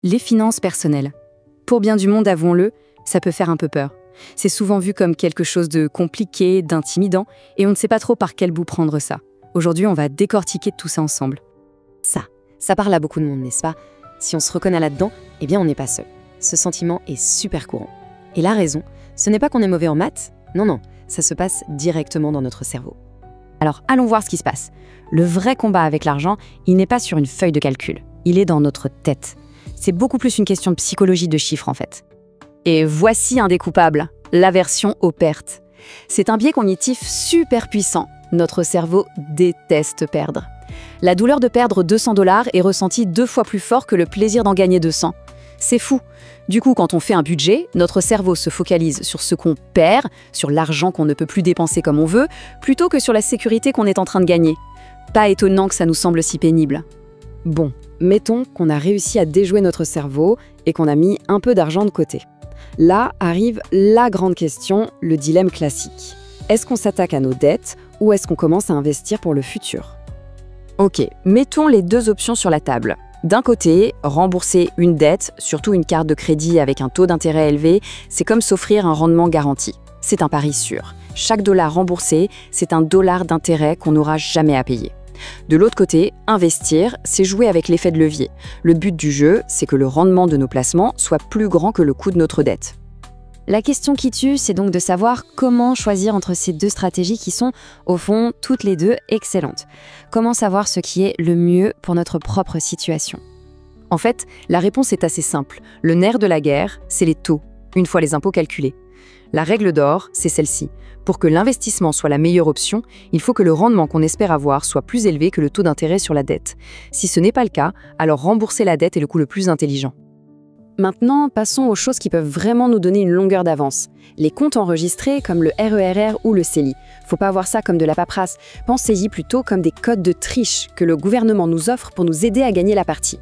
Les finances personnelles. Pour bien du monde, avouons-le, ça peut faire un peu peur. C'est souvent vu comme quelque chose de compliqué, d'intimidant, et on ne sait pas trop par quel bout prendre ça. Aujourd'hui, on va décortiquer tout ça ensemble. Ça parle à beaucoup de monde, n'est-ce pas? Si on se reconnaît là-dedans, eh bien on n'est pas seul. Ce sentiment est super courant. Et la raison, ce n'est pas qu'on est mauvais en maths, non, ça se passe directement dans notre cerveau. Alors allons voir ce qui se passe. Le vrai combat avec l'argent, il n'est pas sur une feuille de calcul, il est dans notre tête. C'est beaucoup plus une question de psychologie de chiffres en fait. Et voici un des coupables, l'aversion aux pertes. C'est un biais cognitif super puissant. Notre cerveau déteste perdre. La douleur de perdre 200 $ est ressentie 2 fois plus fort que le plaisir d'en gagner 200. C'est fou. Du coup, quand on fait un budget, notre cerveau se focalise sur ce qu'on perd, sur l'argent qu'on ne peut plus dépenser comme on veut, plutôt que sur la sécurité qu'on est en train de gagner. Pas étonnant que ça nous semble si pénible. Bon, mettons qu'on a réussi à déjouer notre cerveau et qu'on a mis un peu d'argent de côté. Là arrive la grande question, le dilemme classique. Est-ce qu'on s'attaque à nos dettes ou est-ce qu'on commence à investir pour le futur? Ok, mettons les deux options sur la table. D'un côté, rembourser une dette, surtout une carte de crédit avec un taux d'intérêt élevé, c'est comme s'offrir un rendement garanti. C'est un pari sûr. Chaque dollar remboursé, c'est un dollar d'intérêt qu'on n'aura jamais à payer. De l'autre côté, investir, c'est jouer avec l'effet de levier. Le but du jeu, c'est que le rendement de nos placements soit plus grand que le coût de notre dette. La question qui tue, c'est donc de savoir comment choisir entre ces deux stratégies qui sont, au fond, toutes les deux excellentes. Comment savoir ce qui est le mieux pour notre propre situation? En fait, la réponse est assez simple. Le nerf de la guerre, c'est les taux, une fois les impôts calculés. La règle d'or, c'est celle-ci. Pour que l'investissement soit la meilleure option, il faut que le rendement qu'on espère avoir soit plus élevé que le taux d'intérêt sur la dette. Si ce n'est pas le cas, alors rembourser la dette est le coup le plus intelligent. Maintenant, passons aux choses qui peuvent vraiment nous donner une longueur d'avance. Les comptes enregistrés comme le REER ou le CELI. Faut pas voir ça comme de la paperasse. Pensez-y plutôt comme des codes de triche que le gouvernement nous offre pour nous aider à gagner la partie.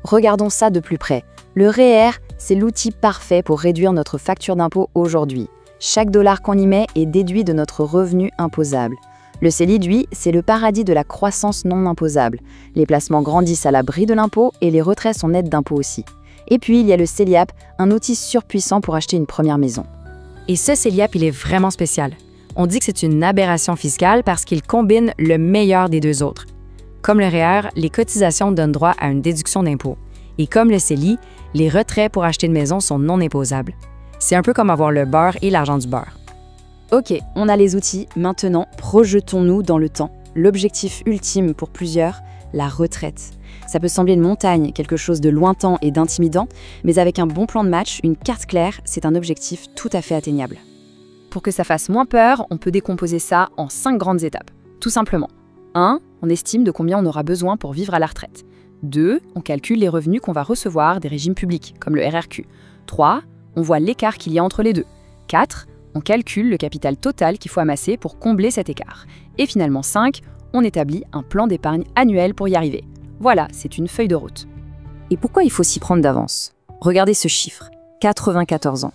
Regardons ça de plus près. Le REER, c'est l'outil parfait pour réduire notre facture d'impôt aujourd'hui. Chaque dollar qu'on y met est déduit de notre revenu imposable. Le CELI, lui, c'est le paradis de la croissance non imposable. Les placements grandissent à l'abri de l'impôt et les retraits sont nets d'impôts aussi. Et puis, il y a le CELIAP, un outil surpuissant pour acheter une première maison. Et ce CELIAP, il est vraiment spécial. On dit que c'est une aberration fiscale parce qu'il combine le meilleur des deux autres. Comme le REER, les cotisations donnent droit à une déduction d'impôt. Et comme le CELI, les retraits pour acheter une maison sont non imposables. C'est un peu comme avoir le beurre et l'argent du beurre. Ok, on a les outils, maintenant projetons-nous dans le temps. L'objectif ultime pour plusieurs, la retraite. Ça peut sembler une montagne, quelque chose de lointain et d'intimidant, mais avec un bon plan de match, une carte claire, c'est un objectif tout à fait atteignable. Pour que ça fasse moins peur, on peut décomposer ça en 5 grandes étapes. Tout simplement. 1. On estime de combien on aura besoin pour vivre à la retraite. 2. On calcule les revenus qu'on va recevoir des régimes publics, comme le RRQ. 3. On voit l'écart qu'il y a entre les deux. 4. On calcule le capital total qu'il faut amasser pour combler cet écart. Et finalement 5. On établit un plan d'épargne annuel pour y arriver. Voilà, c'est une feuille de route. Et pourquoi il faut s'y prendre d'avance? Regardez ce chiffre, 94 ans.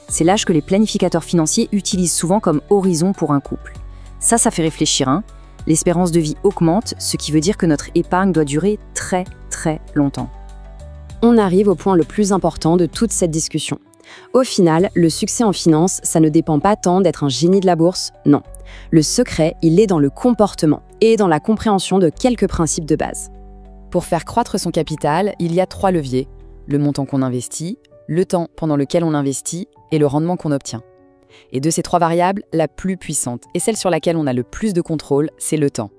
C'est l'âge que les planificateurs financiers utilisent souvent comme horizon pour un couple. Ça fait réfléchir, hein? L'espérance de vie augmente, ce qui veut dire que notre épargne doit durer très longtemps. On arrive au point le plus important de toute cette discussion. Au final, le succès en finance, ça ne dépend pas tant d'être un génie de la bourse, non. Le secret, il est dans le comportement et dans la compréhension de quelques principes de base. Pour faire croître son capital, il y a 3 leviers. Le montant qu'on investit, le temps pendant lequel on investit et le rendement qu'on obtient. Et de ces 3 variables, la plus puissante et celle sur laquelle on a le plus de contrôle, c'est le temps.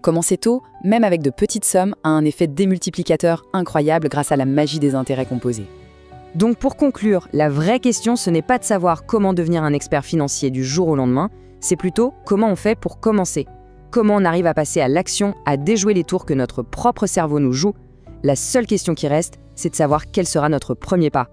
Commencer tôt, même avec de petites sommes, a un effet démultiplicateur incroyable grâce à la magie des intérêts composés. Donc pour conclure, la vraie question, ce n'est pas de savoir comment devenir un expert financier du jour au lendemain, c'est plutôt comment on fait pour commencer. Comment on arrive à passer à l'action, à déjouer les tours que notre propre cerveau nous joue. La seule question qui reste, c'est de savoir quel sera notre premier pas.